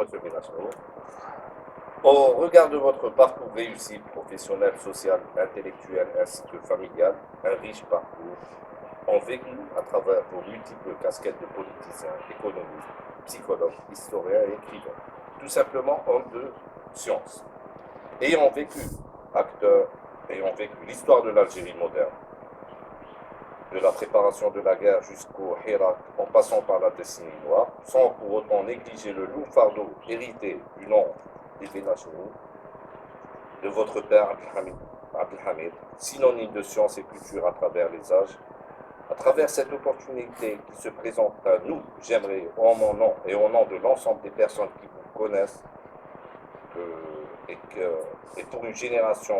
M. Benachno. Au regard de votre parcours réussi, professionnel, social, intellectuel ainsi que familial, un riche parcours, ont vécu à travers vos multiples casquettes de politicien, économiste, psychologue, historien et écrivain, tout simplement homme de science. Ayant vécu, acteur, ayant vécu l'histoire de l'Algérie moderne, de la préparation de la guerre jusqu'au Hirak, en passant par la décennie noire, sans pour autant négliger le lourd fardeau hérité du nom des Benachno, de votre père Abdelhamid, synonyme de science et culture à travers les âges. À travers cette opportunité qui se présente à nous, j'aimerais, en mon nom et au nom de l'ensemble des personnes qui vous connaissent, et pour une génération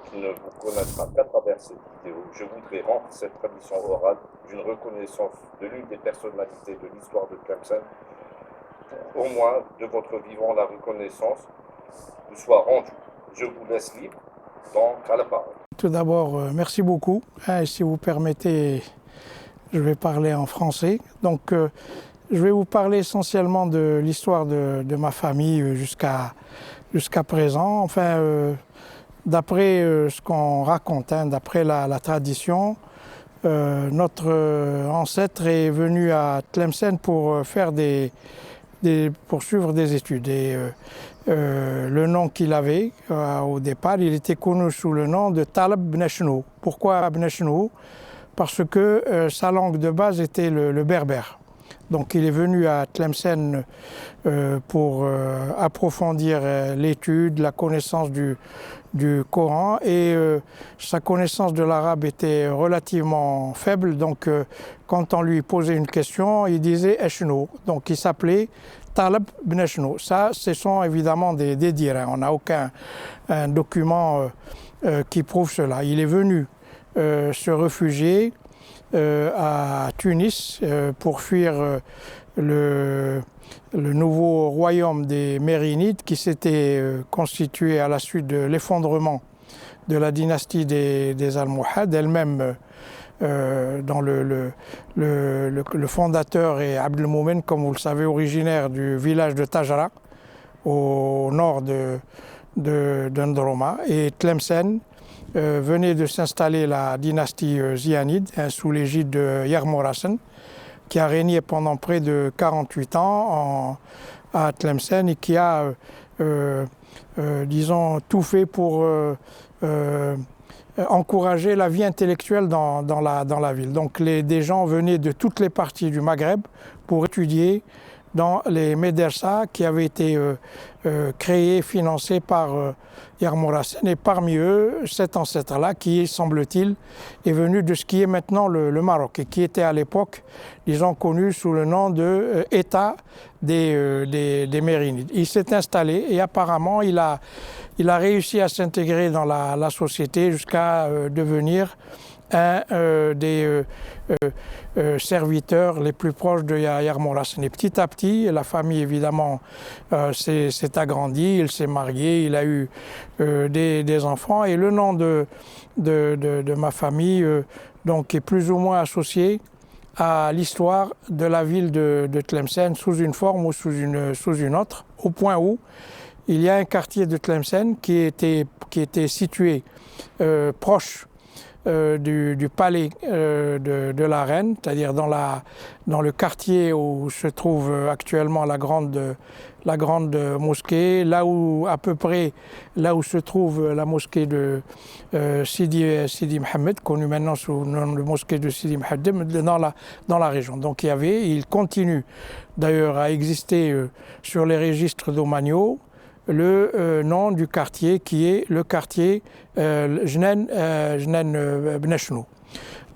qui ne vous connaîtra qu'à travers cette vidéo, je voudrais rendre cette tradition orale d'une reconnaissance de l'une des personnalités de l'histoire de Tlemcen, pour au moins de votre vivant la reconnaissance vous soit rendue. Je vous laisse libre, donc à la parole. Tout d'abord, merci beaucoup. Si vous permettez, je vais parler en français. Donc, je vais vous parler essentiellement de l'histoire de ma famille jusqu'à présent. Enfin, d'après ce qu'on raconte, d'après la tradition, notre ancêtre est venu à Tlemcen pour poursuivre des études. Et le nom qu'il avait au départ, il était connu sous le nom de Taleb Benachno. Pourquoi Benachno? Parce que sa langue de base était le berbère. Donc il est venu à Tlemcen pour approfondir l'étude, la connaissance du Coran, et sa connaissance de l'arabe était relativement faible. Donc quand on lui posait une question, il disait Eshno. Donc il s'appelait Taleb Benachno. Ça, ce sont évidemment des dires. On n'a aucun document qui prouve cela. Il est venu se réfugier à Tunis pour fuir le nouveau royaume des Mérinides qui s'était constitué à la suite de l'effondrement de la dynastie des Almohades. Elle-même, dont le fondateur est Abdelmoumen, comme vous le savez, originaire du village de Tajara, au nord d'Ndroma. Et Tlemcen venait de s'installer la dynastie zianide sous l'égide de Yarmourasen, qui a régné pendant près de 48 ans à Tlemcen et qui a, disons, tout fait pour encourager la vie intellectuelle dans la ville. Donc des gens venaient de toutes les parties du Maghreb pour étudier dans les médersas qui avaient été créés, financés par Yarmourasen. Et parmi eux, cet ancêtre-là, qui, semble-t-il, est venu de ce qui est maintenant le Maroc et qui était à l'époque, disons, connu sous le nom de État des Mérinides. Il s'est installé et apparemment, il a réussi à s'intégrer dans la société jusqu'à devenir un des serviteurs les plus proches de Yarmourasen. Et petit à petit, la famille évidemment s'est agrandie, il s'est marié, il a eu des enfants, et le nom de ma famille donc est plus ou moins associé à l'histoire de la ville de Tlemcen sous une forme ou sous une autre, au point où il y a un quartier de Tlemcen qui était situé proche du palais de la reine, c'est-à-dire dans le quartier où se trouve actuellement la grande mosquée, à peu près là où se trouve la mosquée de Sidi Mohamed, connue maintenant sous le nom de mosquée de Sidi Mohamed, dans la région. Donc il continue d'ailleurs à exister sur les registres domaniaux le nom du quartier qui est le quartier Jnen Benachno.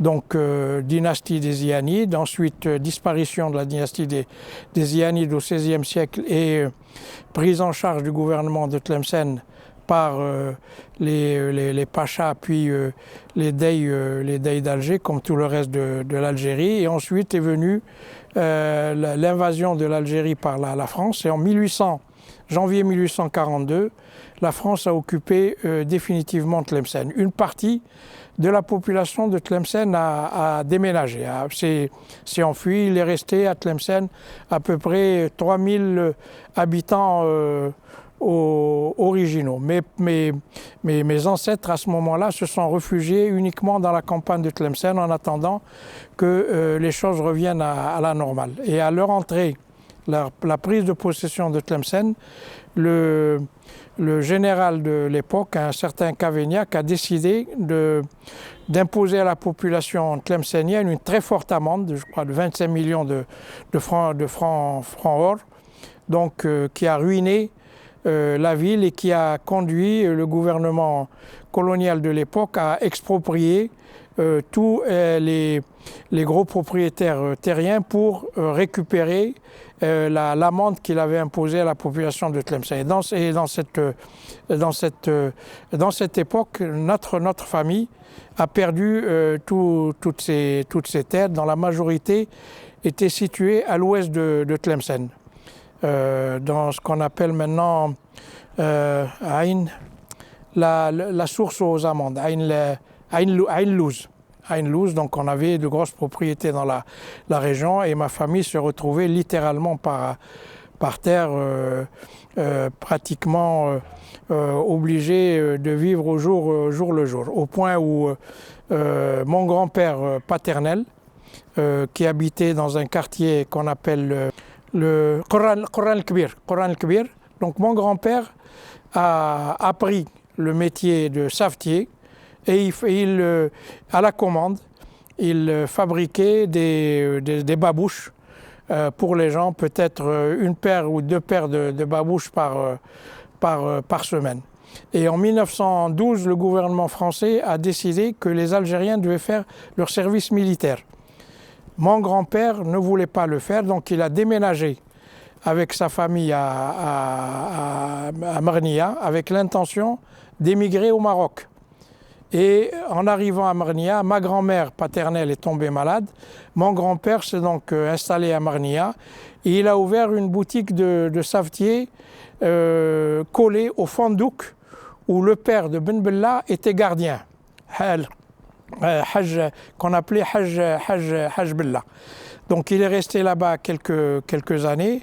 Donc dynastie des Zianides, ensuite disparition de la dynastie des Zianides au XVIe siècle et prise en charge du gouvernement de Tlemcen par les Pachas, puis les Deys d'Alger, comme tout le reste de l'Algérie. Et ensuite est venue l'invasion de l'Algérie par la France, et en janvier 1842, la France a occupé définitivement Tlemcen. Une partie de la population de Tlemcen a déménagé, s'est enfui. Il est resté à Tlemcen à peu près 3000 habitants originaux. Mes ancêtres à ce moment-là se sont réfugiés uniquement dans la campagne de Tlemcen en attendant que les choses reviennent à la normale. Et à leur entrée, la prise de possession de Tlemcen, le général de l'époque, un certain Cavaignac, a décidé d'imposer à la population tlemcenienne une très forte amende, je crois de 25 millions de francs or, donc qui a ruiné la ville et qui a conduit le gouvernement colonial de l'époque à exproprier tous les gros propriétaires terriens pour récupérer l'amende qu'il avait imposée à la population de Tlemcen. Et dans cette époque, notre famille a perdu toutes ces terres, dont la majorité était située à l'ouest de Tlemcen, dans ce qu'on appelle maintenant Ain, la source aux amandes, Ain Louz. Donc on avait de grosses propriétés dans la région et ma famille se retrouvait littéralement par terre, pratiquement obligée de vivre au jour le jour. Au point où mon grand-père paternel, qui habitait dans un quartier qu'on appelle le Qoran al-Kbir. Donc mon grand-père a appris le métier de savetier et à la commande, il fabriquait des babouches pour les gens, peut-être une paire ou deux paires de babouches par semaine. Et en 1912, le gouvernement français a décidé que les Algériens devaient faire leur service militaire. Mon grand-père ne voulait pas le faire, donc il a déménagé avec sa famille à Marnia avec l'intention d'émigrer au Maroc. Et en arrivant à Marnia, ma grand-mère paternelle est tombée malade. Mon grand-père s'est donc installé à Marnia et il a ouvert une boutique de savetier collée au Fondouk où le père de Ben Bella était gardien, qu'on appelait Haj Bella. Donc il est resté là-bas quelques années,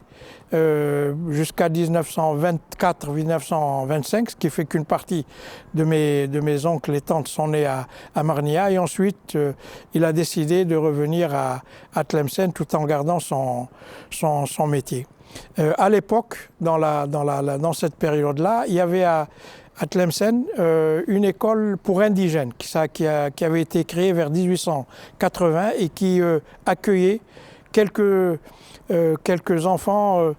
jusqu'à 1924-1925, ce qui fait qu'une partie de mes oncles et tantes sont nés à Marnia. Et ensuite, il a décidé de revenir à Tlemcen tout en gardant son métier. À l'époque, dans cette période-là, il y avait à Tlemcen une école pour indigènes qui avait été créée vers 1880 et qui accueillait quelques enfants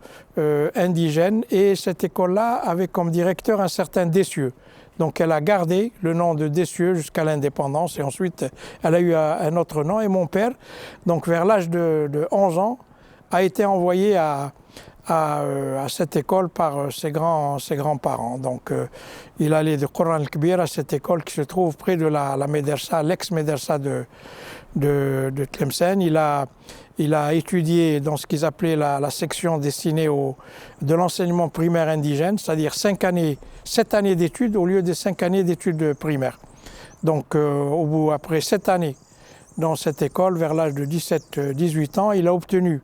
indigènes, et cette école-là avait comme directeur un certain Dessieux. Donc elle a gardé le nom de Dessieux jusqu'à l'indépendance et ensuite elle a eu un autre nom. Et mon père, donc vers l'âge de 11 ans, a été envoyé à cette école par ses grands-parents. Donc il allait de Qoran al-Kbir à cette école qui se trouve près de la médersa, l'ex-médersa de Tlemcen. Il a étudié dans ce qu'ils appelaient la section destinée de l'enseignement primaire indigène, c'est-à-dire 7 années d'études au lieu de 5 années d'études primaires. Donc après 7 années dans cette école, vers l'âge de 17-18 ans, il a obtenu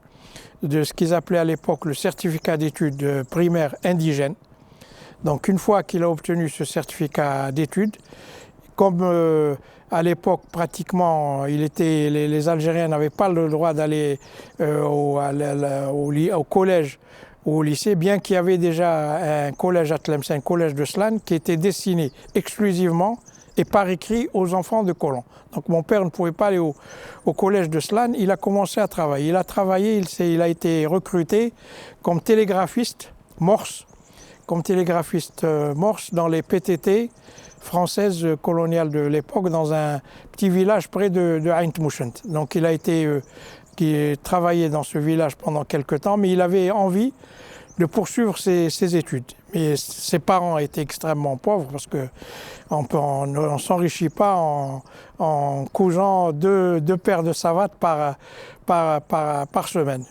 de ce qu'ils appelaient à l'époque le certificat d'études primaires indigènes. Donc une fois qu'il a obtenu ce certificat d'études, comme à l'époque pratiquement les Algériens n'avaient pas le droit d'aller au collège ou au lycée, bien qu'il y avait déjà un collège à Tlemcen, un collège de Slan, qui était destiné exclusivement et par écrit aux enfants de colons. Donc mon père ne pouvait pas aller au collège de Slan, il a commencé à travailler. Il a travaillé, il a été recruté comme télégraphiste morse, dans les PTT françaises coloniales de l'époque, dans un petit village près de Ain Tmouchent. Donc il a travaillé dans ce village pendant quelques temps, mais il avait envie de poursuivre ses études. Mais ses parents étaient extrêmement pauvres parce qu'on ne s'enrichit pas en cousant deux paires de savates par semaine.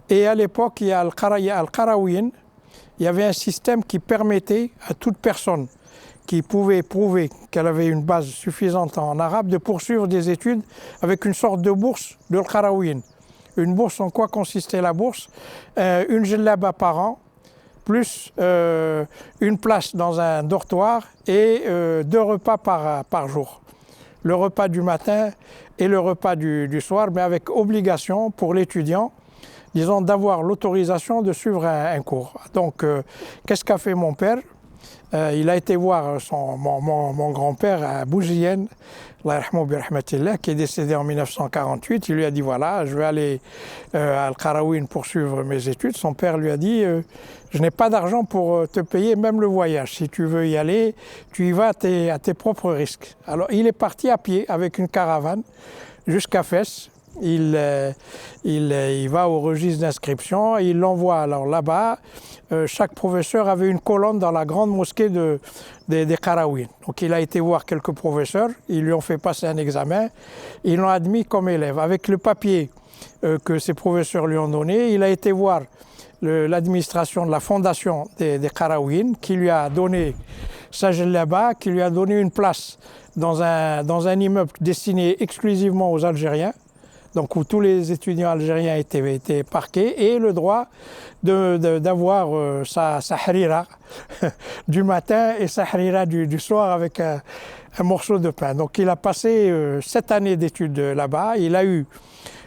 Et à l'époque, il y a Al-Qarawiyyin, il y avait un système qui permettait à toute personne qui pouvait prouver qu'elle avait une base suffisante en arabe, de poursuivre des études avec une sorte de bourse de l'Qaraouin. Une bourse, en quoi consistait la bourse? Une djellaba par an, plus une place dans un dortoir et 2 repas par jour. Le repas du matin et le repas du soir, mais avec obligation pour l'étudiant, disons, d'avoir l'autorisation de suivre un cours. Donc, qu'est-ce qu'a fait mon père? Il a été voir mon grand-père à Bougienne, qui est décédé en 1948. Il lui a dit, voilà, je vais aller à Al-Qarawin pour suivre mes études. Son père lui a dit, je n'ai pas d'argent pour te payer même le voyage. Si tu veux y aller, tu y vas à tes propres risques. Alors il est parti à pied avec une caravane jusqu'à Fès. Il va au registre d'inscription, il l'envoie. Alors là-bas, chaque professeur avait une colonne dans la grande mosquée des Qarawin. Donc il a été voir quelques professeurs, ils lui ont fait passer un examen, ils l'ont admis comme élève. Avec le papier que ces professeurs lui ont donné, il a été voir l'administration de la fondation des Qarawin, qui lui a donné sa djellaba, qui lui a donné une place dans un immeuble destiné exclusivement aux Algériens, donc où tous les étudiants algériens étaient parqués, et le droit d'avoir sa harira du matin et sa harira du soir avec un morceau de pain. Donc il a passé 7 années d'études là-bas, il a eu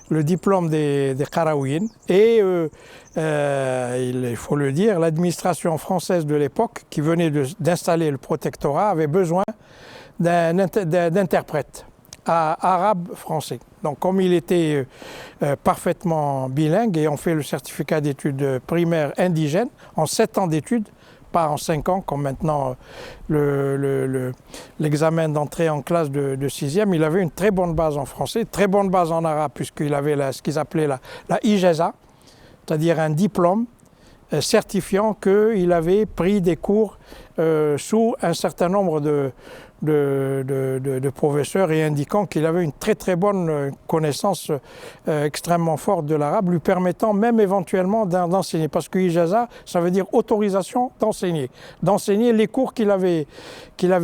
le diplôme des Qarawin et il faut le dire, l'administration française de l'époque qui venait d'installer le protectorat avait besoin d'interprète arabe-français. Donc comme il était parfaitement bilingue, et on fait le certificat d'études primaires indigènes en 7 ans d'études, pas en 5 ans comme maintenant l'examen d'entrée en classe de 6e, il avait une très bonne base en français, très bonne base en arabe puisqu'il avait ce qu'ils appelaient la ijaza, c'est-à-dire un diplôme certifiant qu'il avait pris des cours sous un certain nombre de professeurs et indiquant qu'il avait une très bonne connaissance extrêmement forte de l'arabe, lui permettant même éventuellement d'enseigner. Parce que ijaza, ça veut dire autorisation d'enseigner les cours qu'il avait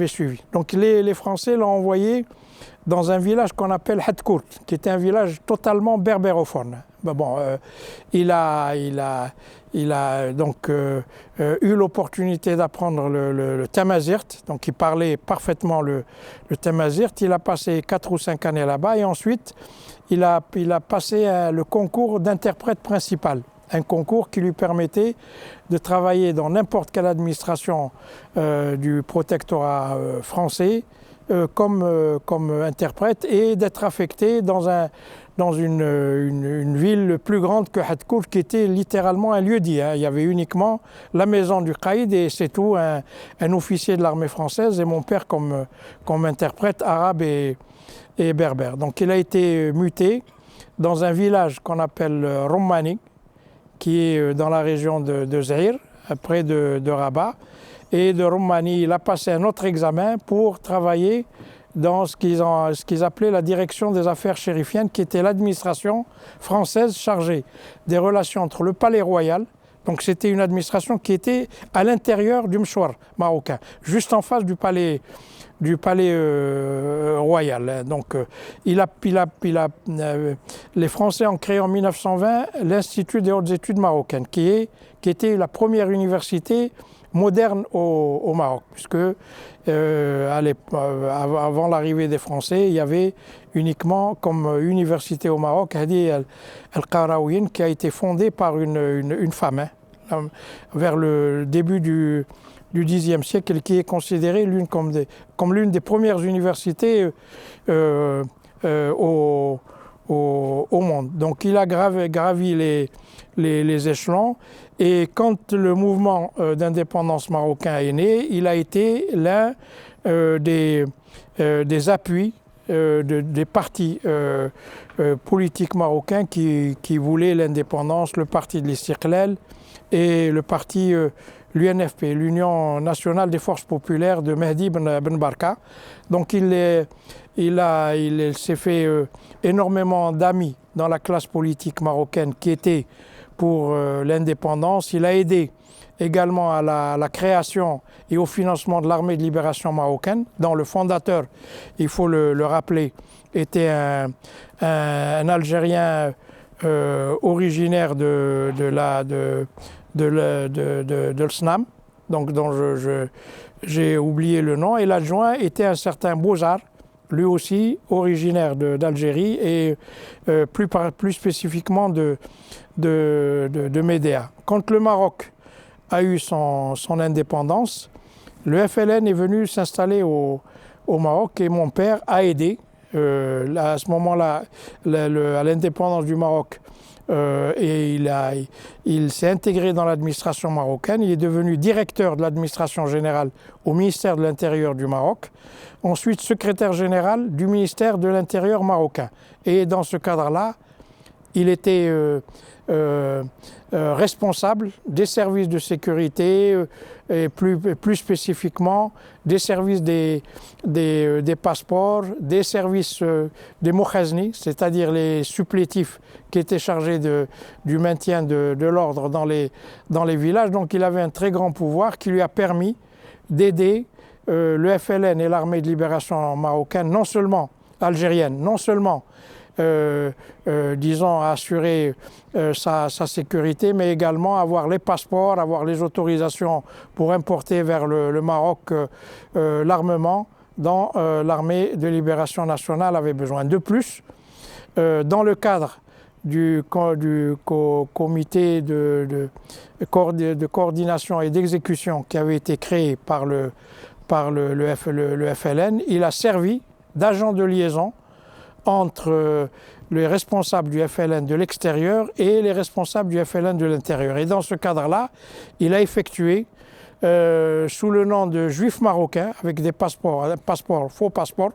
suivis. Donc les Français l'ont envoyé dans un village qu'on appelle Hadkourt, qui était un village totalement berbérophone. Bon, il a donc eu l'opportunité d'apprendre le tamazirt, donc il parlait parfaitement le tamazirt. Il a passé 4 ou 5 années là-bas et ensuite il a passé le concours d'interprète principal. Un concours qui lui permettait de travailler dans n'importe quelle administration du protectorat français comme interprète et d'être affecté dans une ville plus grande que Hadkourt, qui était littéralement un lieu-dit. Il y avait uniquement la maison du Qaïd et c'est tout, un officier de l'armée française et mon père comme interprète arabe et berbère. Donc il a été muté dans un village qu'on appelle Rommani, qui est dans la région de Zahir, près de Rabat. Et de Roumanie, il a passé un autre examen pour travailler dans ce qu'ils appelaient la direction des affaires chérifiennes, qui était l'administration française chargée des relations entre le palais royal. Donc c'était une administration qui était à l'intérieur du mchouar marocain, juste en face du palais royal. Donc les Français ont créé en 1920 l'Institut des hautes études marocaines, qui était la première université moderne au Maroc, puisque avant l'arrivée des Français, il y avait uniquement comme université au Maroc Hadi Al-Qarawin, qui a été fondée par une femme vers le début du Xe siècle, qui est considérée comme l'une des premières universités au monde. Donc il a gravi les échelons, et quand le mouvement d'indépendance marocain est né, il a été l'un des appuis des partis politiques marocains qui voulaient l'indépendance, le parti de l'Istiqlal et le parti l'UNFP, l'Union nationale des forces populaires de Mehdi Ben Barka. Donc il s'est fait énormément d'amis dans la classe politique marocaine qui était pour l'indépendance. Il a aidé également à la création et au financement de l'armée de libération marocaine, dont le fondateur, il faut le rappeler, était un Algérien originaire de l'Snam, donc dont j'ai oublié le nom, et l'adjoint était un certain Bozar, lui aussi originaire d'Algérie et plus spécifiquement de Médéa. Quand le Maroc a eu son indépendance, le FLN est venu s'installer au Maroc et mon père a aidé à ce moment-là à l'indépendance du Maroc. Et il s'est intégré dans l'administration marocaine. Il est devenu directeur de l'administration générale au ministère de l'Intérieur du Maroc. Ensuite, secrétaire général du ministère de l'Intérieur marocain. Et dans ce cadre-là, il était responsable des services de sécurité et plus spécifiquement des services des passeports, des services des mokhazni, c'est-à-dire les supplétifs qui étaient chargés du maintien de l'ordre dans les villages. Donc il avait un très grand pouvoir qui lui a permis d'aider le FLN et l'armée de libération marocaine, non seulement algérienne, non seulement disons, assurer sa sécurité, mais également avoir les passeports, avoir les autorisations pour importer vers le Maroc l'armement dont l'armée de libération nationale avait besoin. De plus, dans le cadre du comité de coordination et d'exécution qui avait été créé par le FLN, il a servi d'agent de liaison entre les responsables du FLN de l'extérieur et les responsables du FLN de l'intérieur. Et dans ce cadre-là, il a effectué, sous le nom de juif marocain, avec des passeports, faux passeports,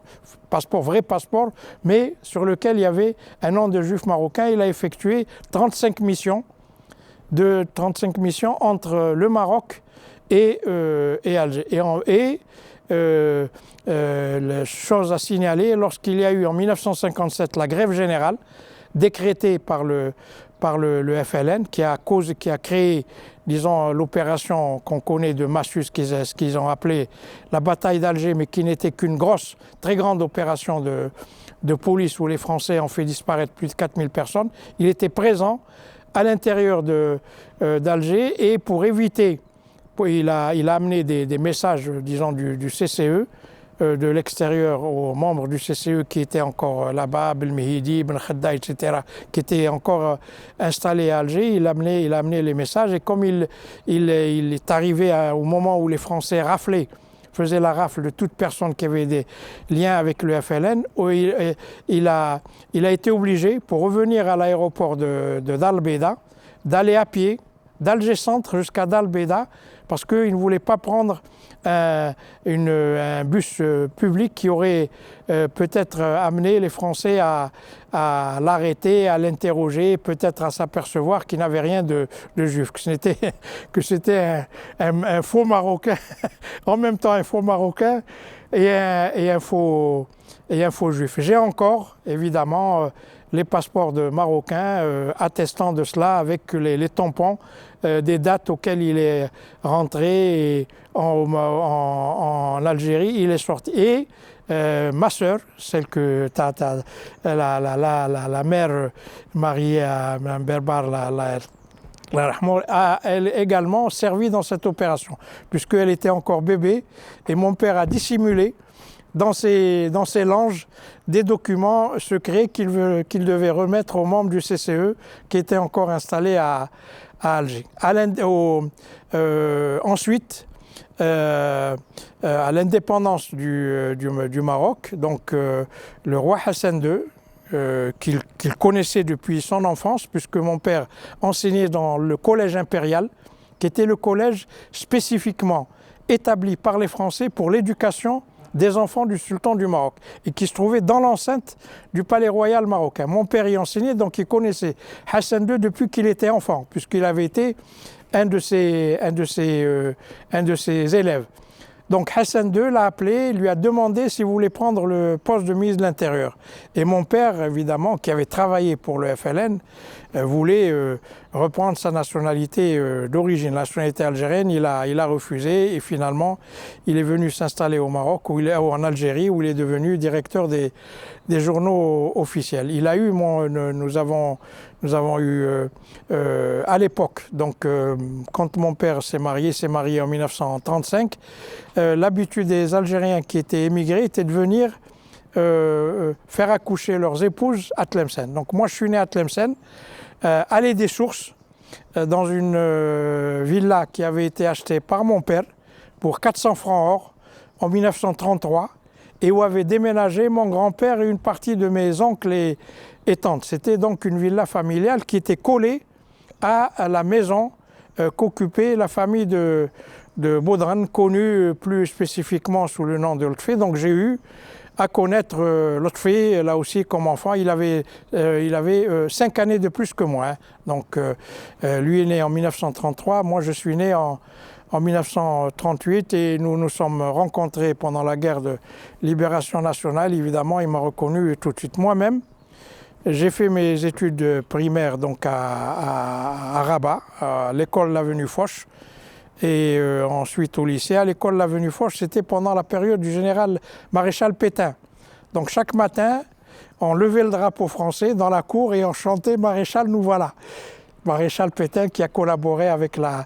vrais passeports, mais sur lequel il y avait un nom de juif marocain, il a effectué 35 missions entre le Maroc et Alger. Chose à signaler, lorsqu'il y a eu en 1957 la grève générale décrétée par le FLN qui a créé, disons, l'opération qu'on connaît de Massus, qu'ils ont appelé la bataille d'Alger, mais qui n'était qu'une très grande opération de police où les Français ont fait disparaître plus de 4000 personnes. Il était présent à l'intérieur d'Alger et pour éviter, il a amené des messages, disons, du CCE, de l'extérieur aux membres du CCE qui étaient encore là-bas, Belmehidi, Ben Khedda, etc., qui étaient encore installés à Alger. Il a amené les messages et comme il est arrivé au moment où les Français faisaient la rafle de toute personne qui avait des liens avec le FLN, il a été obligé, pour revenir à l'aéroport de Dal Beda, d'aller à pied d'Alger Centre jusqu'à Dal Beda, parce qu'il ne voulait pas prendre un bus public qui aurait peut-être amené les Français à l'arrêter, à l'interroger, peut-être à s'apercevoir qu'il n'avait rien de juif, que c'était un faux Marocain, en même temps un faux Marocain et un faux juif. J'ai encore, évidemment, les passeports de Marocains attestant de cela avec les tampons des dates auxquelles il est rentré en Algérie, il est sorti. Et ma sœur, celle que la mère mariée à Mme Berbar, a elle également servi dans cette opération, puisqu'elle était encore bébé et mon père a dissimulé dans ses langes des documents secrets qu'il devait remettre aux membres du CCE qui étaient encore installés à Alger. Ensuite, à l'indépendance du Maroc, donc le roi Hassan II, qu'il connaissait depuis son enfance, puisque mon père enseignait dans le collège impérial, qui était le collège spécifiquement établi par les Français pour l'éducation des enfants du sultan du Maroc et qui se trouvait dans l'enceinte du palais royal marocain. Mon père y enseignait, donc il connaissait Hassan II depuis qu'il était enfant, puisqu'il avait été un de ses élèves. Donc Hassan II l'a appelé, lui a demandé s'il voulait prendre le poste de ministre de l'Intérieur. Et mon père, évidemment, qui avait travaillé pour le FLN, voulait reprendre sa nationalité d'origine, la nationalité algérienne. Il a refusé et finalement, il est venu s'installer au Maroc, ou en Algérie, où il est devenu directeur des journaux officiels. Il a eu, nous avons eu à l'époque, donc quand mon père s'est marié en 1935, l'habitude des Algériens qui étaient émigrés était de venir faire accoucher leurs épouses à Tlemcen. Donc moi je suis né à Tlemcen, allée des Sources, dans une villa qui avait été achetée par mon père pour 400 francs or en 1933 et où avaient déménagé mon grand-père et une partie de mes oncles et tantes. C'était donc une villa familiale qui était collée à la maison qu'occupait la famille de Baudran, connue plus spécifiquement sous le nom de Lotfi. Donc j'ai eu à connaître Lotfi, là aussi comme enfant. Il avait 5 années de plus que moi. Hein. Donc lui est né en 1933, moi je suis né en 1938 et nous nous sommes rencontrés pendant la guerre de libération nationale. Évidemment, il m'a reconnu tout de suite. Moi-même, j'ai fait mes études primaires donc à Rabat, à l'école L'Avenue Foch, et ensuite au lycée. À l'école L'Avenue Foch, c'était pendant la période du général maréchal Pétain. Donc chaque matin, on levait le drapeau français dans la cour et on chantait « Maréchal, nous voilà ». Maréchal Pétain qui a collaboré avec la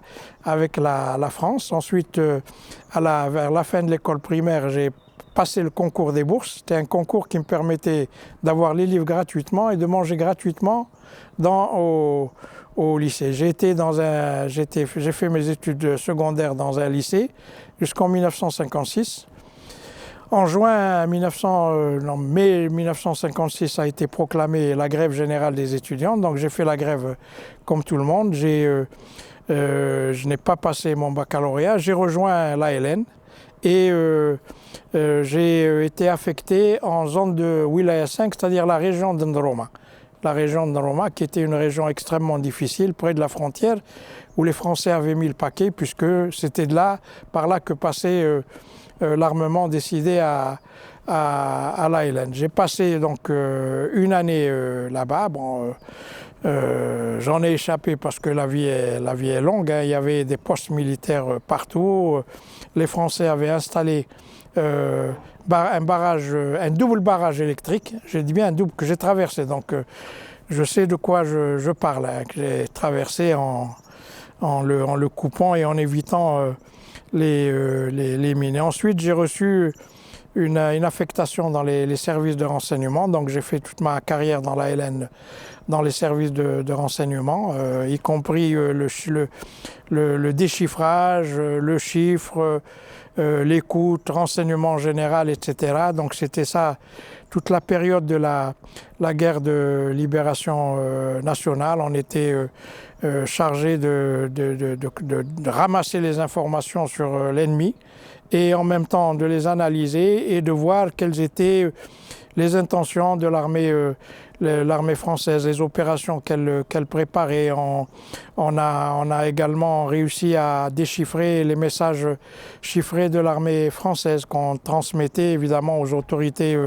France. Ensuite, vers la fin de l'école primaire, j'ai passé le concours des bourses. C'était un concours qui me permettait d'avoir les livres gratuitement et de manger gratuitement au lycée. J'ai fait mes études secondaires dans un lycée jusqu'en 1956. En mai 1956 a été proclamée la grève générale des étudiants, donc j'ai fait la grève comme tout le monde. Je n'ai pas passé mon baccalauréat, j'ai rejoint l'ALN et j'ai été affecté en zone de Wilaya 5, c'est-à-dire la région d'Ndroma. La région d'Ndroma qui était une région extrêmement difficile, près de la frontière, où les Français avaient mis le paquet, puisque c'était par là que passait l'armement décidé à l'ALN. J'ai passé donc une année là-bas. Bon, j'en ai échappé parce que la vie est longue. Hein. Il y avait des postes militaires partout. Les Français avaient installé un double barrage électrique. J'ai dit bien un double que j'ai traversé. Donc je sais de quoi je parle. Hein, que j'ai traversé en le coupant et en évitant les mines. Et ensuite, j'ai reçu une affectation dans les services de renseignement. Donc, j'ai fait toute ma carrière dans l'ALN, dans les services de renseignement, y compris le déchiffrage, le chiffre, l'écoute, renseignement général, etc. Donc, c'était ça toute la période de la guerre de libération nationale. On était chargé de ramasser les informations sur l'ennemi et en même temps de les analyser et de voir quelles étaient les intentions de l'armée française, les opérations qu'elle préparait. On a également réussi à déchiffrer les messages chiffrés de l'armée française qu'on transmettait évidemment aux autorités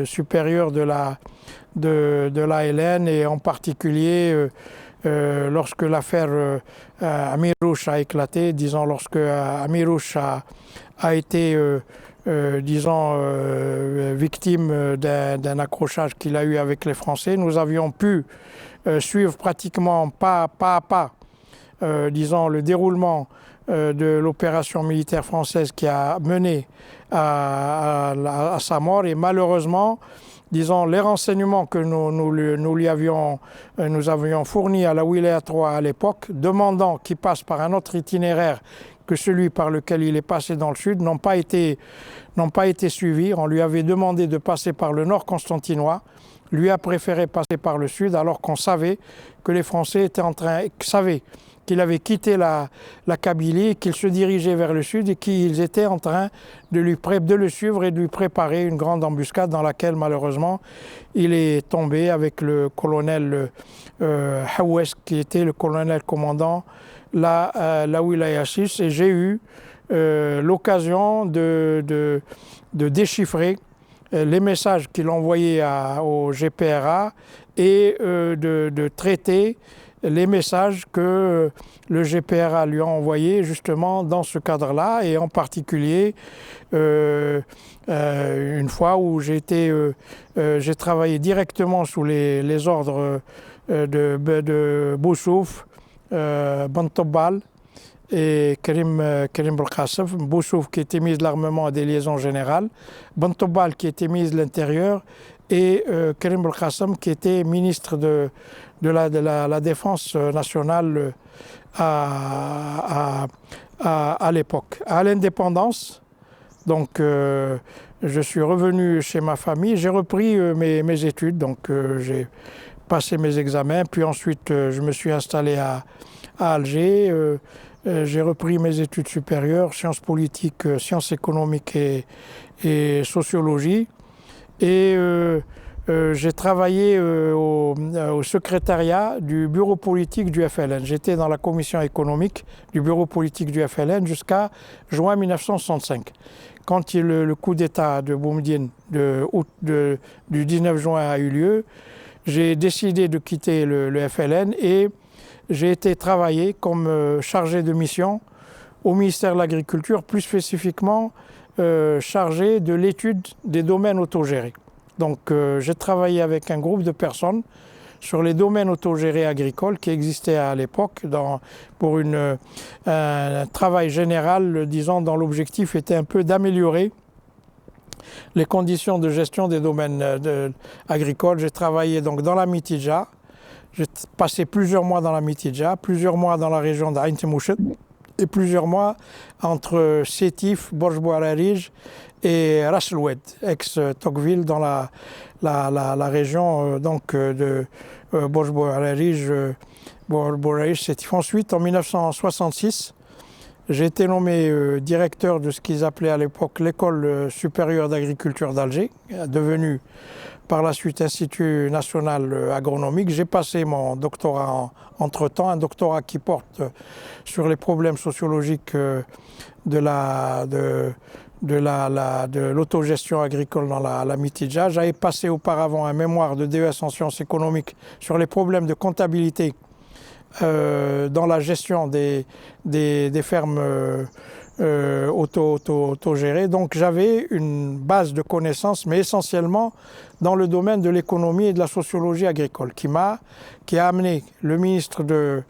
supérieures de l'ALN et en particulier lorsque l'affaire Amirouche a éclaté, disons lorsque Amirouche a été victime d'un accrochage qu'il a eu avec les Français, nous avions pu suivre pratiquement pas à pas le déroulement de l'opération militaire française qui a mené à sa mort et malheureusement les renseignements que nous avions fournis à la Wilaya 3 à l'époque, demandant qu'il passe par un autre itinéraire que celui par lequel il est passé dans le sud, n'ont pas été suivis. On lui avait demandé de passer par le nord constantinois, lui a préféré passer par le sud alors qu'on savait que les Français savaient qu'il avait quitté la Kabylie, qu'il se dirigeait vers le sud et qu'ils étaient en train de le suivre et de lui préparer une grande embuscade dans laquelle malheureusement il est tombé avec le colonel Hawes qui était le colonel commandant la Wilaya 6 et j'ai eu l'occasion de déchiffrer les messages qu'il envoyait au GPRA et de traiter les messages que le GPRA lui a envoyés justement dans ce cadre-là, et en particulier une fois où j'ai travaillé directement sous les ordres de Boussouf, Bantobal et Karim Belkacef. Boussouf qui était ministre de l'armement et des liaisons générales, Bantobal qui était ministre de l'Intérieur, et Karim Belkacem qui était ministre de la Défense nationale à l'époque. À l'indépendance, donc je suis revenu chez ma famille, j'ai repris mes études, donc j'ai passé mes examens, puis ensuite je me suis installé à Alger. J'ai repris mes études supérieures, sciences politiques, sciences économiques et sociologie. Et j'ai travaillé au secrétariat du bureau politique du FLN. J'étais dans la commission économique du bureau politique du FLN jusqu'à juin 1965. Quand le coup d'État de Boumediene du 19 juin a eu lieu, j'ai décidé de quitter le FLN et j'ai été travailler comme chargé de mission au ministère de l'Agriculture, plus spécifiquement chargé de l'étude des domaines autogérés. Donc j'ai travaillé avec un groupe de personnes sur les domaines autogérés agricoles qui existaient à l'époque pour un travail général, disons, dont l'objectif était un peu d'améliorer les conditions de gestion des domaines agricoles. J'ai travaillé donc dans la Mitidja. J'ai passé plusieurs mois dans la Mitidja, plusieurs mois dans la région d'Ain Temouchet et plusieurs mois entre Sétif, Borj Bouararij et Ras El Oued, ex-Tocqueville, dans la région de Borj Bouararij, Sétif. Ensuite, en 1966, j'ai été nommé directeur de ce qu'ils appelaient à l'époque l'École supérieure d'agriculture d'Alger, devenue par la suite Institut national agronomique. J'ai passé mon doctorat entre-temps, un doctorat qui porte sur les problèmes sociologiques de l'autogestion agricole dans la Mitidja. J'avais passé auparavant un mémoire de DES en sciences économiques sur les problèmes de comptabilité dans la gestion des fermes autogérées. Donc j'avais une base de connaissances, mais essentiellement dans le domaine de l'économie et de la sociologie agricole, qui a amené le ministre de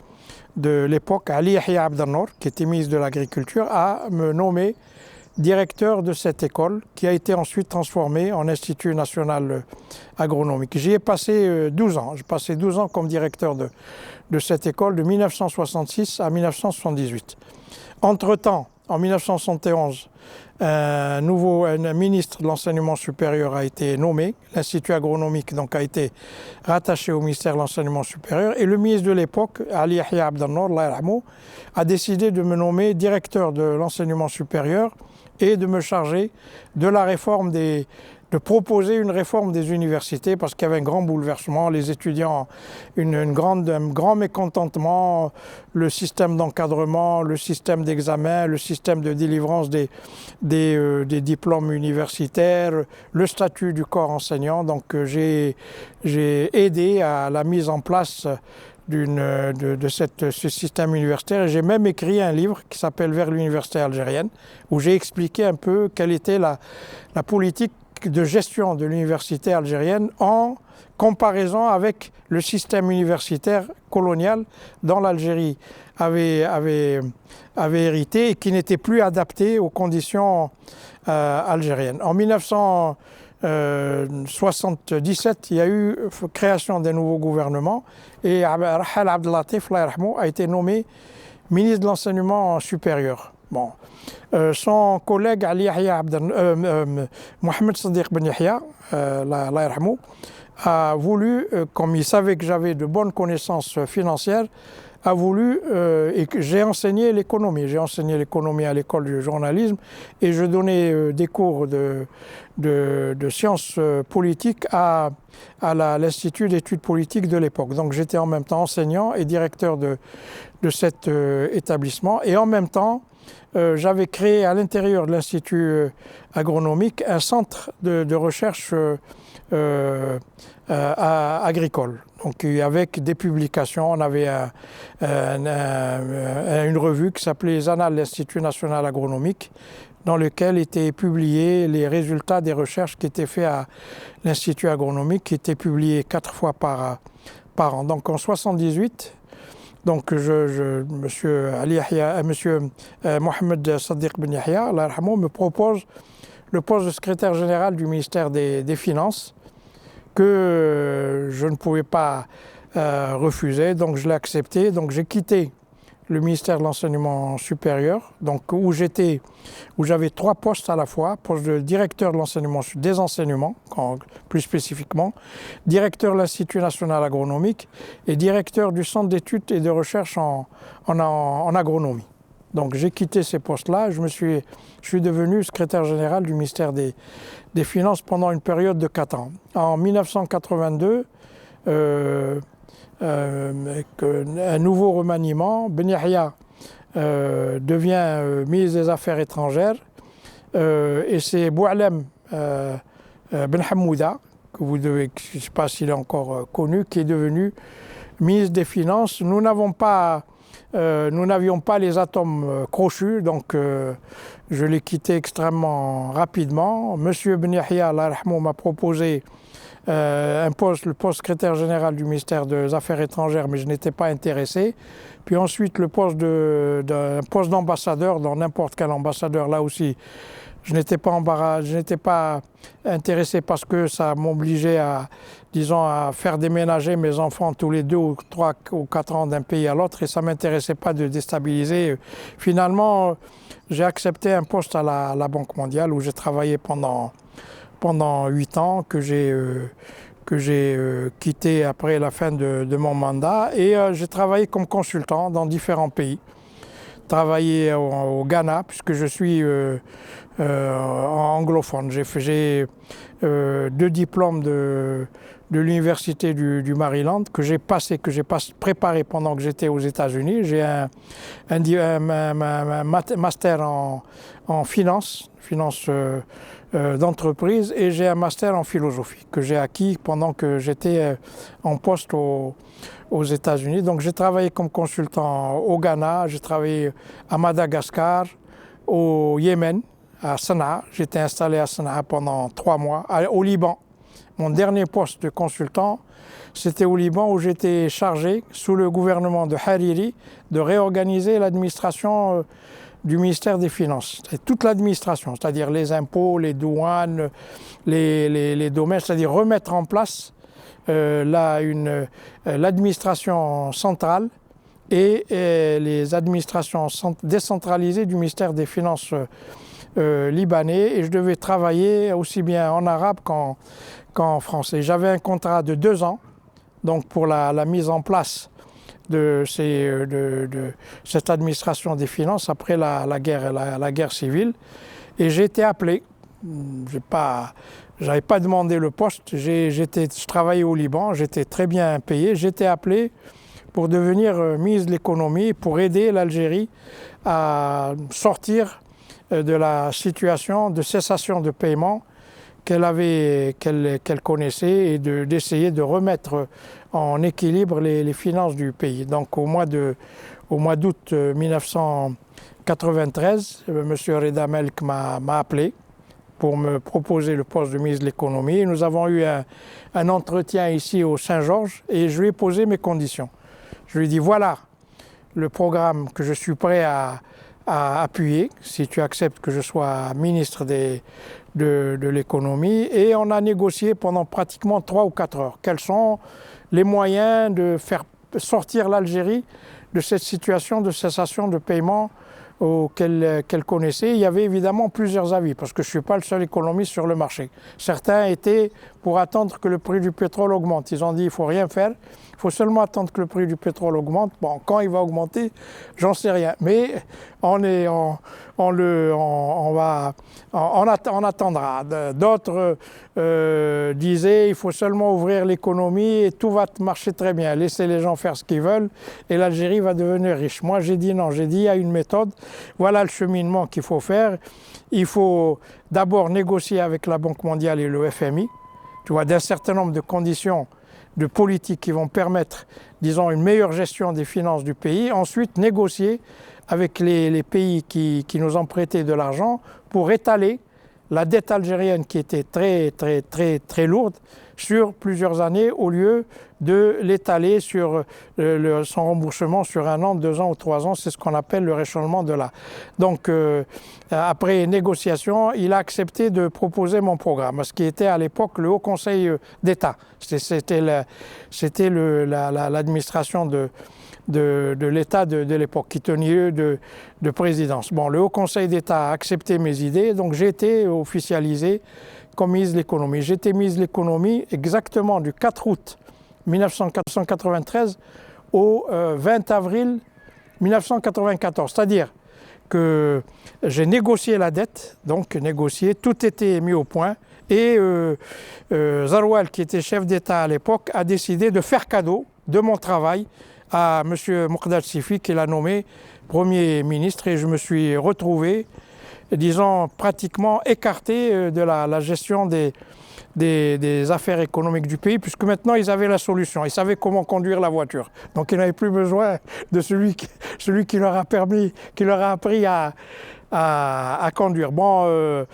l'époque, Ali Yahya Abdelnour, qui était ministre de l'Agriculture, à me nommer directeur de cette école, qui a été ensuite transformée en Institut national agronomique. J'y ai passé 12 ans. J'ai passé 12 ans comme directeur de cette école, de 1966 à 1978. Entre-temps, en 1971, un ministre de l'enseignement supérieur a été nommé. L'Institut agronomique donc a été rattaché au ministère de l'enseignement supérieur. Et le ministre de l'époque, Ali Yahya Abdelnour, a décidé de me nommer directeur de l'enseignement supérieur et de me charger de la réforme de proposer une réforme des universités, parce qu'il y avait un grand bouleversement, les étudiants, un grand mécontentement, le système d'encadrement, le système d'examen, le système de délivrance des diplômes universitaires, le statut du corps enseignant. Donc j'ai aidé à la mise en place de ce système universitaire. Et j'ai même écrit un livre qui s'appelle Vers l'université algérienne, où j'ai expliqué un peu quelle était la politique de gestion de l'université algérienne en comparaison avec le système universitaire colonial dont l'Algérie avait hérité et qui n'était plus adapté aux conditions algériennes. En 1977, il y a eu création d'un nouveau gouvernement et Rahal Abdellatif a été nommé ministre de l'enseignement supérieur. Bon. Son collègue Ali Yahya Mohamed Sadiq Ben Yahya, a voulu, comme il savait que j'avais de bonnes connaissances financières, a voulu, et que j'ai enseigné l'économie. J'ai enseigné l'économie à l'école du journalisme et je donnais des cours de sciences politiques à l'Institut d'études politiques de l'époque. Donc j'étais en même temps enseignant et directeur de cet établissement. Et en même temps, j'avais créé à l'intérieur de l'Institut agronomique un centre de recherche agricole. Donc avec des publications, on avait une revue qui s'appelait les Annales de l'Institut national agronomique, dans lequel étaient publiés les résultats des recherches qui étaient faites à l'Institut agronomique, qui étaient publiés 4 fois par an. Donc en 1978, donc monsieur Mohamed Sadiq Ben Yahya, Allah yarhamou, me propose le poste de secrétaire général du ministère des Finances, que je ne pouvais pas refuser, donc je l'ai accepté. Donc j'ai quitté le ministère de l'enseignement supérieur, donc où j'avais 3 postes à la fois, poste de directeur de l'enseignement, des enseignements, plus spécifiquement, directeur de l'Institut national agronomique et directeur du centre d'études et de recherche en agronomie. Donc j'ai quitté ces postes-là, je suis devenu secrétaire général du ministère des Finances pendant une période de 4 ans. En 1982, un nouveau remaniement, Ben Yahya devient ministre des Affaires étrangères et c'est Boualem Ben Hamouda, que vous devez, je ne sais pas s'il est encore connu, qui est devenu ministre des Finances. Nous n'avions pas les atomes crochus, donc je l'ai quitté extrêmement rapidement. Monsieur Ben Yahya, Allah yarhamou, m'a proposé le poste secrétaire général du ministère des Affaires étrangères, mais je n'étais pas intéressé. Puis ensuite le poste d'ambassadeur, dans n'importe quel ambassadeur, là aussi, je n'étais pas intéressé parce que ça m'obligeait à faire déménager mes enfants tous les 2 ou 3 ou 4 ans d'un pays à l'autre et ça ne m'intéressait pas de déstabiliser. Finalement, j'ai accepté un poste à la Banque mondiale où j'ai travaillé pendant 8 ans, que j'ai quitté après la fin de mon mandat. Et j'ai travaillé comme consultant dans différents pays. Travaillé au Ghana, puisque je suis anglophone. J'ai 2 diplômes de l'université du Maryland que j'ai préparé pendant que j'étais aux États-Unis. J'ai un master en finance d'entreprise et j'ai un master en philosophie que j'ai acquis pendant que j'étais en poste aux États-Unis. Donc j'ai travaillé comme consultant au Ghana, j'ai travaillé à Madagascar, au Yémen, à Sanaa. J'étais installé à Sanaa pendant 3 mois, au Liban. Mon dernier poste de consultant, c'était au Liban où j'étais chargé, sous le gouvernement de Hariri, de réorganiser l'administration du ministère des Finances. Toute l'administration, c'est-à-dire les impôts, les douanes, les domaines, c'est-à-dire remettre en place l'administration centrale et les administrations décentralisées du ministère des Finances libanais. Et je devais travailler aussi bien en arabe qu'en français. J'avais un contrat de 2 ans, donc pour la mise en place de cette administration des finances après la guerre civile. Et j'ai été appelé, je n'avais pas demandé le poste, je travaillais au Liban, j'étais très bien payé, j'étais appelé pour devenir ministre de l'économie, pour aider l'Algérie à sortir de la situation de cessation de paiement qu'elle connaissait et d'essayer de remettre en équilibre les finances du pays. Donc au mois d'août 1993, M. Reda Melk m'a appelé pour me proposer le poste de ministre de l'économie. Nous avons eu un entretien ici au Saint-Georges et je lui ai posé mes conditions. Je lui ai dit voilà le programme que je suis prêt à appuyer si tu acceptes que je sois ministre de l'économie, et on a négocié pendant pratiquement 3 ou 4 heures. Quels sont les moyens de faire sortir l'Algérie de cette situation de cessation de paiement qu'elle connaissait, il y avait évidemment plusieurs avis, parce que je ne suis pas le seul économiste sur le marché. Certains étaient pour attendre que le prix du pétrole augmente. Ils ont dit il ne faut rien faire, il faut seulement attendre que le prix du pétrole augmente. Bon, quand il va augmenter, j'en sais rien. Mais on attendra. D'autres disaient il faut seulement ouvrir l'économie et tout va marcher très bien. Laissez les gens faire ce qu'ils veulent et l'Algérie va devenir riche. Moi j'ai dit non, j'ai dit il y a une méthode. Voilà le cheminement qu'il faut faire. Il faut d'abord négocier avec la Banque mondiale et le FMI, tu vois, d'un certain nombre de conditions de politique qui vont permettre, disons, une meilleure gestion des finances du pays. Ensuite, négocier avec les pays qui nous ont prêté de l'argent pour étaler la dette algérienne qui était très lourde sur plusieurs années au lieu de l'étaler sur son remboursement sur 1 an, 2 ans ou 3 ans. C'est ce qu'on appelle le rééchelonnement de la. Donc, après négociation, il a accepté de proposer mon programme, ce qui était à l'époque le Haut Conseil d'État. C'était l'administration de l'État de l'époque, qui tenait lieu de présidence. Bon, le Haut Conseil d'État a accepté mes idées, donc j'ai été officialisé comme ministre de l'économie. J'ai été ministre de l'économie exactement du 4 août 1993 au 20 avril 1994. C'est-à-dire que j'ai négocié la dette, donc négocié, tout était mis au point. Et Zaroual, qui était chef d'État à l'époque, a décidé de faire cadeau de mon travail à M. Moqdad Sifi, qui l'a nommé Premier ministre, et je me suis retrouvé, disons, pratiquement écarté de la gestion des affaires économiques du pays, puisque maintenant ils avaient la solution, ils savaient comment conduire la voiture. Donc ils n'avaient plus besoin de celui qui leur a permis, qui leur a appris à conduire. Bon,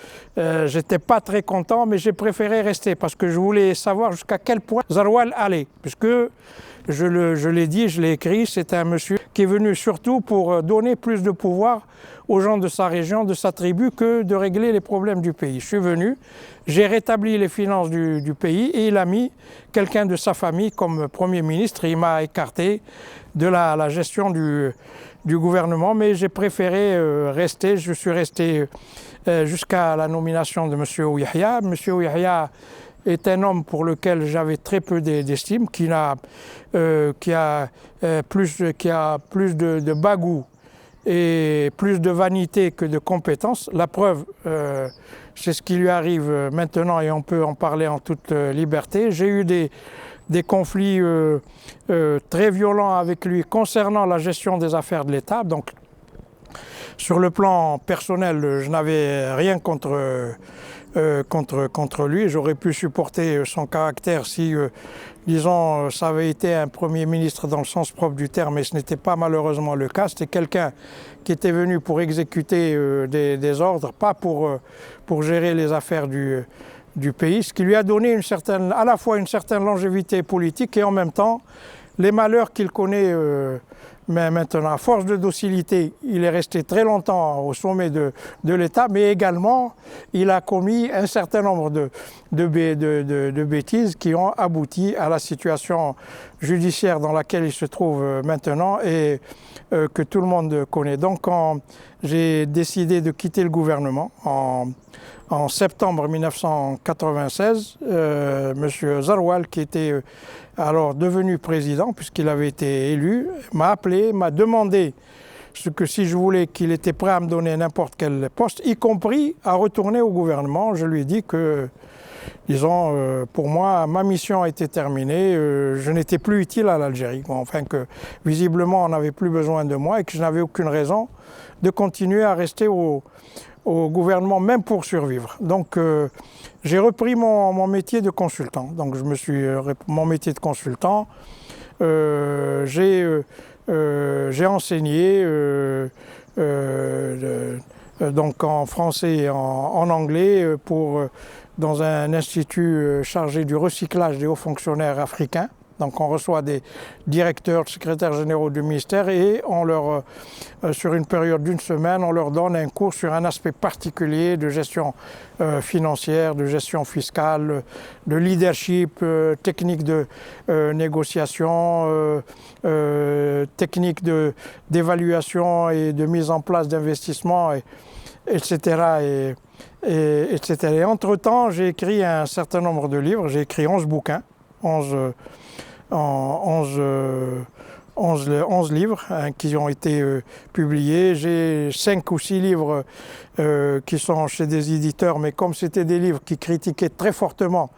j'étais pas très content, mais j'ai préféré rester parce que je voulais savoir jusqu'à quel point Zaroual allait, puisque je l'ai dit, je l'ai écrit, c'est un monsieur qui est venu surtout pour donner plus de pouvoir aux gens de sa région, de sa tribu, que de régler les problèmes du pays. Je suis venu, j'ai rétabli les finances du pays et il a mis quelqu'un de sa famille comme Premier ministre et il m'a écarté de la gestion du gouvernement, mais j'ai préféré rester. Je suis resté jusqu'à la nomination de M. Ouihia. M. Ouihia est un homme pour lequel j'avais très peu d'estime, qui a plus de bagou et plus de vanité que de compétences. La preuve, c'est ce qui lui arrive maintenant et on peut en parler en toute liberté. J'ai eu des conflits très violents avec lui concernant la gestion des affaires de l'État. Donc, sur le plan personnel, je n'avais rien contre lui. J'aurais pu supporter son caractère si, disons, ça avait été un Premier ministre dans le sens propre du terme, mais ce n'était pas malheureusement le cas. C'était quelqu'un qui était venu pour exécuter des ordres, pas pour gérer les affaires du pays, ce qui lui a donné à la fois une certaine longévité politique et en même temps les malheurs qu'il connaît mais maintenant. À force de docilité, il est resté très longtemps au sommet de l'État, mais également il a commis un certain nombre de bêtises qui ont abouti à la situation judiciaire dans laquelle il se trouve maintenant et que tout le monde connaît. Donc quand j'ai décidé de quitter le gouvernement en septembre 1996, M. Zaroual, qui était alors devenu président, puisqu'il avait été élu, m'a appelé, m'a demandé si je voulais, qu'il était prêt à me donner n'importe quel poste, y compris à retourner au gouvernement. Je lui ai dit que, disons, pour moi, ma mission a été terminée, je n'étais plus utile à l'Algérie. Enfin que, visiblement, on n'avait plus besoin de moi et que je n'avais aucune raison de continuer à rester au gouvernement, même pour survivre. Donc j'ai repris mon métier de consultant. Donc mon métier de consultant, j'ai enseigné donc en français et en anglais dans un institut chargé du recyclage des hauts fonctionnaires africains Donc on reçoit des directeurs, secrétaires généraux du ministère et on leur, sur une période d'une semaine, on leur donne un cours sur un aspect particulier de gestion financière, de gestion fiscale, de leadership, technique de négociation, technique d'évaluation et de mise en place d'investissements, etc. Etc. Et entre-temps, j'ai écrit un certain nombre de livres. J'ai écrit 11 bouquins, 11 livres qui ont été publiés. J'ai 5 ou 6 livres qui sont chez des éditeurs, mais comme c'était des livres qui critiquaient très fortement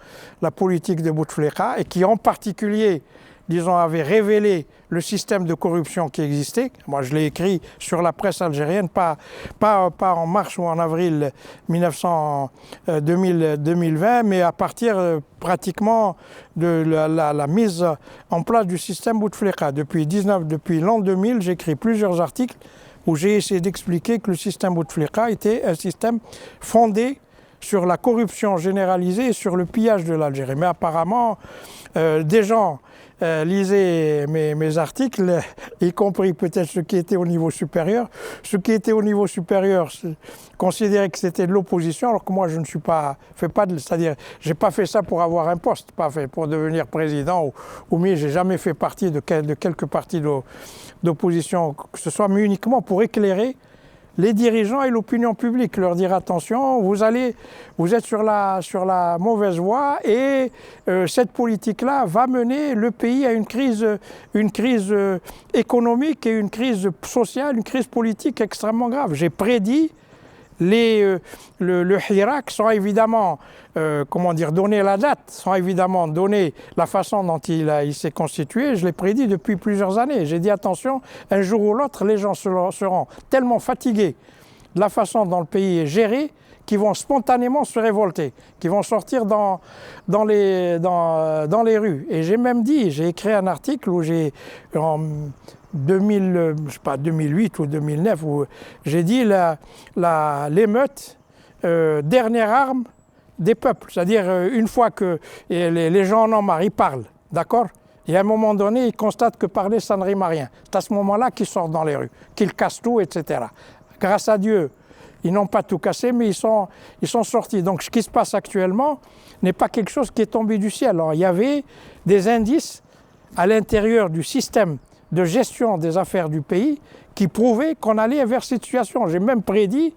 la politique de Bouteflika et qui en particulier, disons, avaient révélé le système de corruption qui existait. Moi, je l'ai écrit sur la presse algérienne, pas en mars ou en avril 2020, mais à partir pratiquement de la mise en place du système Bouteflika. Depuis l'an 2000, j'ai écrit plusieurs articles où j'ai essayé d'expliquer que le système Bouteflika était un système fondé sur la corruption généralisée et sur le pillage de l'Algérie. Mais apparemment, des gens lisaient mes articles, y compris peut-être ceux qui étaient au niveau supérieur. Ceux qui étaient au niveau supérieur considéraient que c'était de l'opposition, alors que moi je ne suis pas, c'est-à-dire, j'ai pas fait ça pour avoir un poste, pas fait pour devenir président ou mieux, j'ai jamais fait partie de quelque parti d'opposition que ce soit, mais uniquement pour éclairer les dirigeants et l'opinion publique, leur dire attention, vous êtes sur la mauvaise voie et cette politique-là va mener le pays à une crise économique et une crise sociale, une crise politique extrêmement grave. J'ai prédit le Hirak sans évidemment donner la date, sans évidemment donner la façon dont il s'est constitué. Je l'ai prédit depuis plusieurs années. J'ai dit attention, un jour ou l'autre, les gens seront tellement fatigués de la façon dont le pays est géré qu'ils vont spontanément se révolter, qui vont sortir dans les rues. Et j'ai même dit, j'ai écrit un article où en 2008 ou 2009, où j'ai dit l'émeute, dernière arme des peuples. C'est-à-dire, une fois que les gens en ont marre, ils parlent, d'accord ? Et à un moment donné, ils constatent que parler, ça ne rime à rien. C'est à ce moment-là qu'ils sortent dans les rues, qu'ils cassent tout, etc. Grâce à Dieu, ils n'ont pas tout cassé, mais ils sont sortis. Donc, ce qui se passe actuellement n'est pas quelque chose qui est tombé du ciel. Alors, il y avait des indices à l'intérieur du système de gestion des affaires du pays qui prouvaient qu'on allait vers cette situation. J'ai même prédit,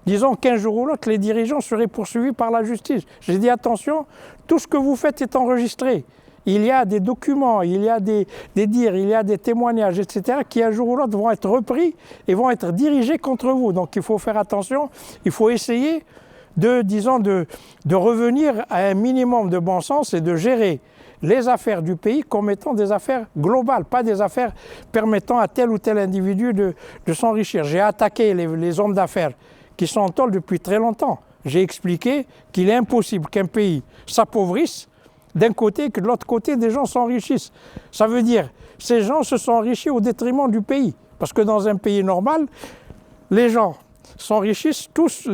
disons qu'un jour ou l'autre, les dirigeants seraient poursuivis par la justice. J'ai dit attention, tout ce que vous faites est enregistré. Il y a des documents, il y a des dires, il y a des témoignages, etc., qui un jour ou l'autre vont être repris et vont être dirigés contre vous. Donc il faut faire attention, il faut essayer de revenir à un minimum de bon sens et de gérer les affaires du pays comme étant des affaires globales, pas des affaires permettant à tel ou tel individu de s'enrichir. J'ai attaqué les hommes d'affaires qui sont en tôle depuis très longtemps. J'ai expliqué qu'il est impossible qu'un pays s'appauvrisse d'un côté et que de l'autre côté, des gens s'enrichissent. Ça veut dire ces gens se sont enrichis au détriment du pays. Parce que dans un pays normal, les gens s'enrichissent tous,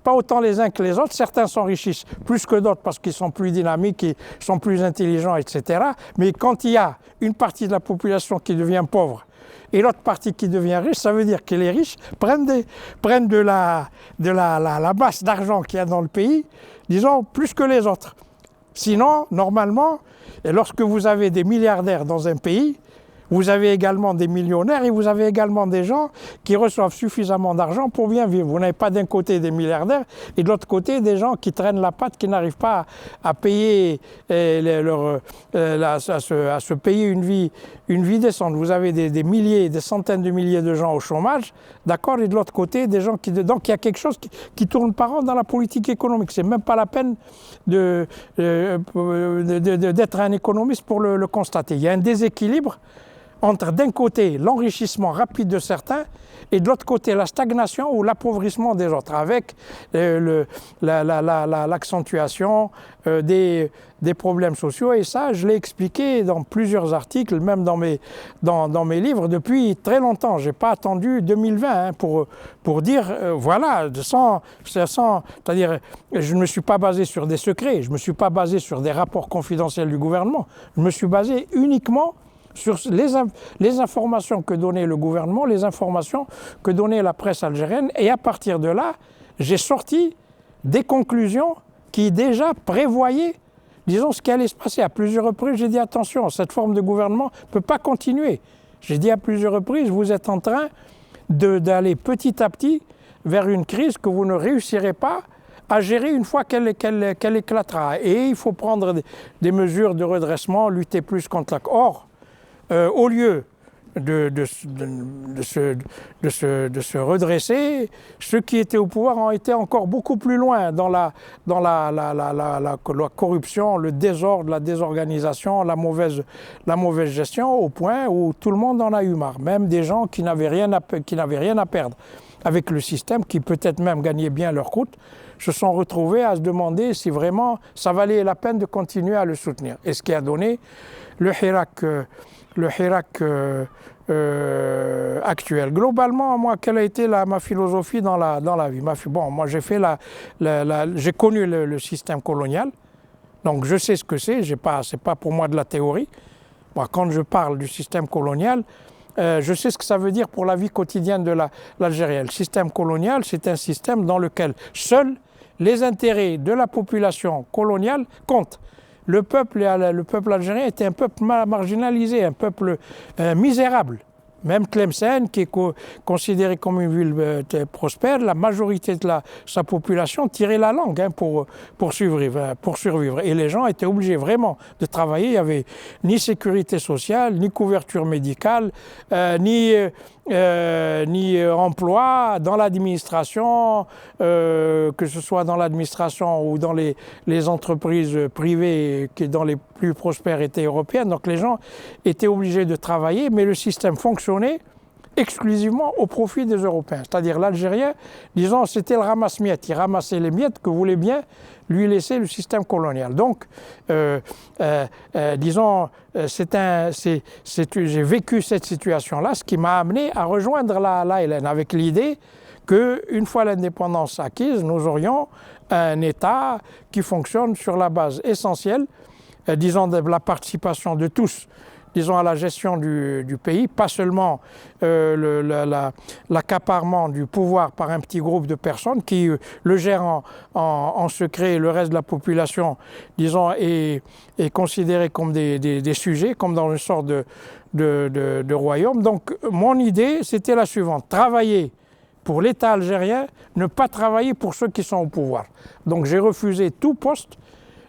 pas autant les uns que les autres. Certains s'enrichissent plus que d'autres parce qu'ils sont plus dynamiques, ils sont plus intelligents, etc. Mais quand il y a une partie de la population qui devient pauvre et l'autre partie qui devient riche, ça veut dire que les riches prennent de la masse d'argent qu'il y a dans le pays, disons, plus que les autres. Sinon, normalement, et lorsque vous avez des milliardaires dans un pays, vous avez également des millionnaires et vous avez également des gens qui reçoivent suffisamment d'argent pour bien vivre. Vous n'avez pas d'un côté des milliardaires et de l'autre côté des gens qui traînent la patte, qui n'arrivent pas à payer à se payer une vie décente. Vous avez des milliers, des centaines de milliers de gens au chômage, d'accord, et de l'autre côté des gens qui... Donc il y a quelque chose qui tourne par an dans la politique économique. C'est même pas la peine d'être un économiste pour le constater. Il y a un déséquilibre entre d'un côté l'enrichissement rapide de certains et de l'autre côté la stagnation ou l'appauvrissement des autres, avec l'accentuation des problèmes sociaux. Et ça, je l'ai expliqué dans plusieurs articles, même dans mes livres, depuis très longtemps. Je n'ai pas attendu 2020 pour dire, voilà, c'est-à-dire, je ne me suis pas basé sur des secrets, je ne me suis pas basé sur des rapports confidentiels du gouvernement, je me suis basé uniquement sur les informations que donnait le gouvernement, les informations que donnait la presse algérienne. Et à partir de là, j'ai sorti des conclusions qui déjà prévoyaient, disons, ce qui allait se passer. À plusieurs reprises, j'ai dit attention, cette forme de gouvernement ne peut pas continuer. J'ai dit à plusieurs reprises, vous êtes en train d'aller petit à petit vers une crise que vous ne réussirez pas à gérer une fois qu'elle éclatera. Et il faut prendre des mesures de redressement, lutter plus contre la... Or, au lieu de se redresser, ceux qui étaient au pouvoir ont été encore beaucoup plus loin dans la corruption, le désordre, la désorganisation, la mauvaise gestion, au point où tout le monde en a eu marre, même des gens qui n'avaient rien à perdre avec le système, qui peut-être même gagnaient bien leur croûte, se sont retrouvés à se demander si vraiment ça valait la peine de continuer à le soutenir. Et ce qui a donné le Hirak actuel. Globalement, moi, quelle a été ma philosophie dans la vie? Moi, j'ai connu le système colonial, donc je sais ce que c'est. C'est pas pour moi de la théorie. Moi, quand je parle du système colonial, je sais ce que ça veut dire pour la vie quotidienne de l'Algérien. Le système colonial, c'est un système dans lequel seuls les intérêts de la population coloniale comptent. Le peuple algérien était un peuple marginalisé, un peuple misérable. Même Tlemcen, qui est considéré comme une ville prospère, la majorité de sa population tirait la langue pour survivre. Et les gens étaient obligés vraiment de travailler. Il n'y avait ni sécurité sociale, ni couverture médicale, ni emploi dans l'administration, que ce soit dans l'administration ou dans les entreprises privées qui dans les plus prospères étaient européennes. Donc les gens étaient obligés de travailler, mais le système fonctionnait exclusivement au profit des Européens. C'est-à-dire l'Algérien, disons, c'était le ramasse-miettes. Il ramassait les miettes que voulait bien lui laisser le système colonial. Donc, disons, j'ai vécu cette situation-là, ce qui m'a amené à rejoindre l'ALN avec l'idée qu'une fois l'indépendance acquise, nous aurions un État qui fonctionne sur la base essentielle, disons, de la participation de tous, disons, à la gestion du pays, pas seulement l'accaparement du pouvoir par un petit groupe de personnes qui le gèrent en secret, et le reste de la population, disons, est considéré comme des sujets, comme dans une sorte de royaume. Donc mon idée, c'était la suivante: travailler pour l'État algérien, ne pas travailler pour ceux qui sont au pouvoir. Donc j'ai refusé tout poste,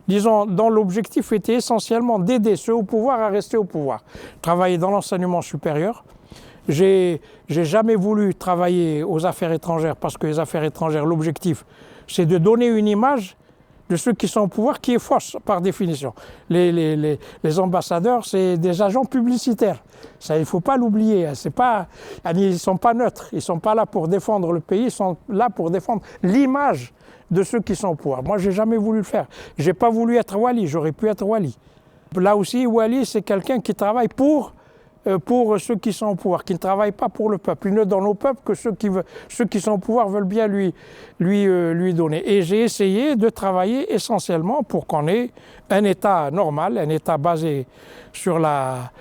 disons, dont l'objectif était essentiellement d'aider ceux au pouvoir à rester au pouvoir. Travailler dans l'enseignement supérieur. J'ai jamais voulu travailler aux affaires étrangères parce que les affaires étrangères, l'objectif, c'est de donner une image de ceux qui sont au pouvoir qui est fausse par définition. Les ambassadeurs, c'est des agents publicitaires. Ça, il ne faut pas l'oublier. Ils ne sont pas neutres. Ils ne sont pas là pour défendre le pays. Ils sont là pour défendre l'image de ceux qui sont au pouvoir. Moi, je n'ai jamais voulu le faire. Je n'ai pas voulu être wali. J'aurais pu être wali. Là aussi, wali, c'est quelqu'un qui travaille pour ceux qui sont au pouvoir, qui ne travaillent pas pour le peuple. Il ne donne au peuple que ceux qui sont au pouvoir veulent bien lui donner. Et j'ai essayé de travailler essentiellement pour qu'on ait un État normal, un État basé sur la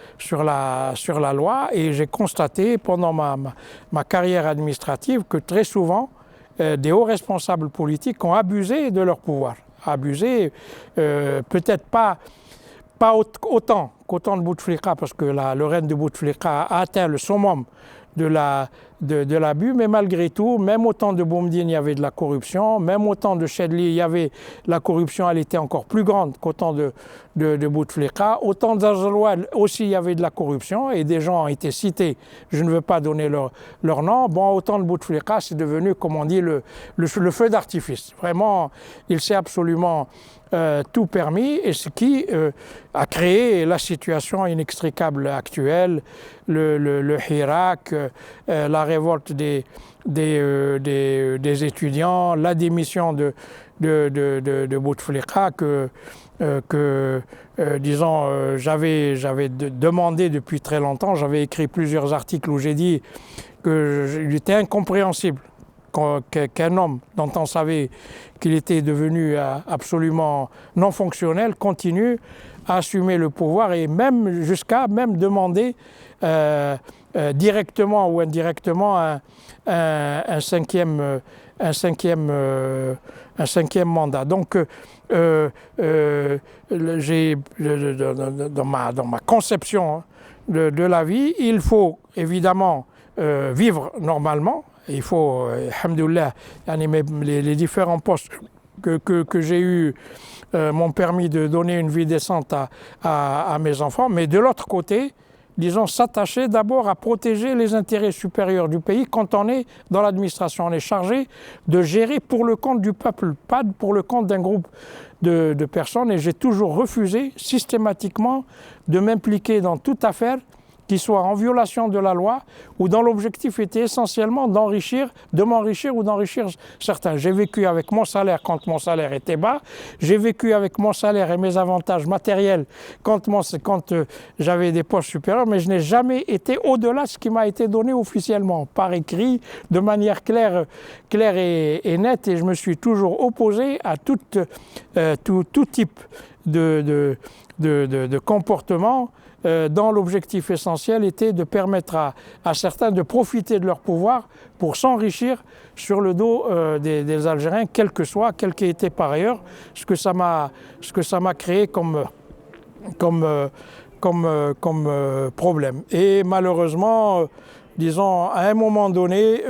loi. Et j'ai constaté pendant ma carrière administrative que très souvent, des hauts responsables politiques ont abusé de leur pouvoir. Abusé, peut-être pas autant qu'au temps de Bouteflika, parce que le règne de Bouteflika a atteint le summum de l'abus, mais malgré tout, même au temps de Boumediene, il y avait de la corruption, même au temps de Chedli, il y avait la corruption, elle était encore plus grande qu'au temps de Bouteflika. Au temps d'Azaloua aussi, il y avait de la corruption et des gens ont été cités, je ne veux pas donner leur nom. Bon, au temps de Bouteflika, c'est devenu, comme on dit, le feu d'artifice. Vraiment, il s'est absolument tout permis, et ce qui a créé la situation inextricable actuelle, le Hirak, la révolte des étudiants, la démission de Bouteflika disons, j'avais demandé depuis très longtemps. J'avais écrit plusieurs articles où j'ai dit qu'il était incompréhensible qu'un homme dont on savait qu'il était devenu absolument non fonctionnel continue à assumer le pouvoir, et même jusqu'à demander directement ou indirectement un cinquième mandat. Donc dans ma conception de la vie, il faut évidemment vivre normalement. Il faut, alhamdoulilah, les différents postes que j'ai eus m'ont permis de donner une vie décente à mes enfants. Mais de l'autre côté, disons, s'attacher d'abord à protéger les intérêts supérieurs du pays. Quand on est dans l'administration, on est chargé de gérer pour le compte du peuple, pas pour le compte d'un groupe de personnes. Et j'ai toujours refusé systématiquement de m'impliquer dans toute affaire qui soit en violation de la loi, ou dont l'objectif était essentiellement de m'enrichir ou d'enrichir certains. J'ai vécu avec mon salaire quand mon salaire était bas, j'ai vécu avec mon salaire et mes avantages matériels quand j'avais des postes supérieurs, mais je n'ai jamais été au-delà de ce qui m'a été donné officiellement, par écrit, de manière claire et nette, et je me suis toujours opposé à tout type de comportement dont l'objectif essentiel était de permettre à certains de profiter de leur pouvoir pour s'enrichir sur le dos des Algériens, quel qu'ait été par ailleurs ce que ça m'a créé comme problème. Et malheureusement, disons, à un moment donné,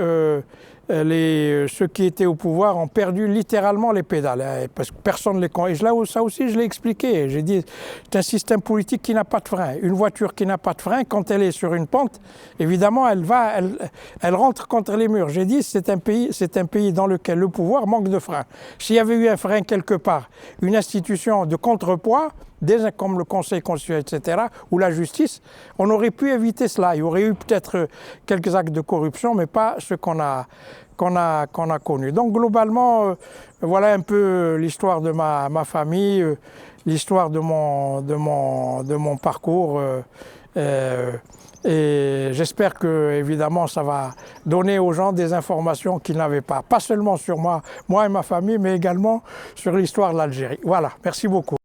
ceux qui étaient au pouvoir ont perdu littéralement les pédales, parce que personne ne les connaît. Ça aussi, je l'ai expliqué. J'ai dit, c'est un système politique qui n'a pas de frein. Une voiture qui n'a pas de frein, quand elle est sur une pente, évidemment, elle rentre contre les murs. J'ai dit, c'est un pays dans lequel le pouvoir manque de frein. S'il y avait eu un frein quelque part, une institution de contrepoids, comme le Conseil constitutionnel, etc., ou la justice, on aurait pu éviter cela. Il y aurait eu peut-être quelques actes de corruption, mais pas ceux qu'on a connus. Donc globalement, voilà un peu l'histoire de ma famille, l'histoire de mon parcours. Et j'espère que, évidemment, ça va donner aux gens des informations qu'ils n'avaient pas. Pas seulement sur moi et ma famille, mais également sur l'histoire de l'Algérie. Voilà, merci beaucoup.